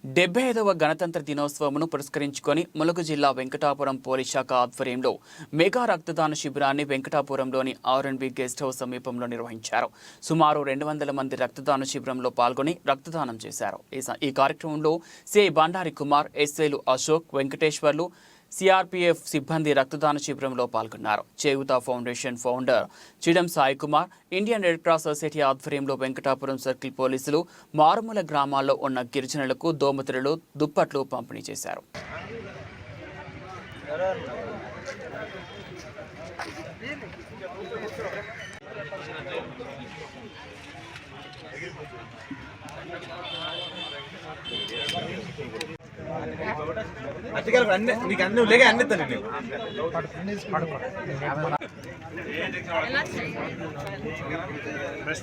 75వ గణతంత్ర దినోత్సవమును పురస్కరించుకొని ములుగు జిల్లా వెంకటాపురం పోలీస్ శాఖ ఆధ్వర్యంలో మెగా రక్తదాన శిబిరాన్ని వెంకటాపురంలోని ఆర్ఎండ్బి గెస్ట్ హౌస్ సమీపంలో నిర్వహించారు. సుమారు 200 మంది రక్తదాన శిబిరంలో పాల్గొని రక్తదానం చేశారు. ఈ కార్యక్రమంలో సిఐ బండారి కుమార్, ఎస్ఐలు అశోక్, వెంకటేశ్వర్లు, సిఆర్పీఎఫ్ సిబ్బంది రక్తదాన శిబిరంలో పాల్గొన్నారు. Cheyutha foundation founder Chidam Sai Kumar, Indian red cross society ఆధ్వర్యంలో వెంకటాపురం సర్కిల్ పోలీసులు మారుమూల గ్రామాల్లో ఉన్న గిరిజనులకు దోమతెరలు, దుప్పట్లు పంపిణీ చేశారు. నీకు అన్ని లేక అన్నిస్తాను నేను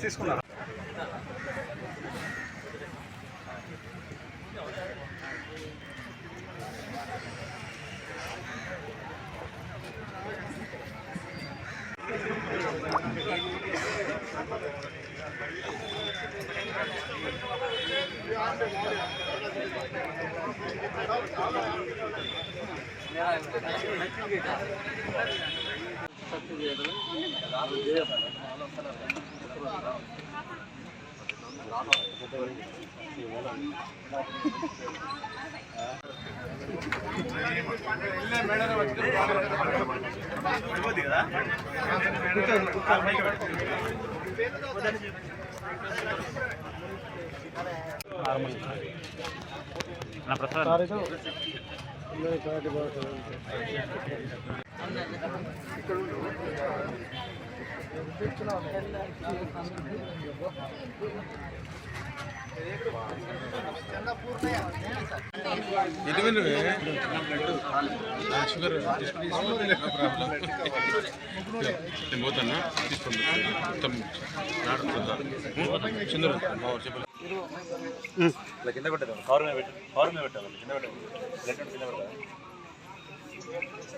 తీసుకున్నా. పోతాను తీసుకోండి కింద పెట్టాను.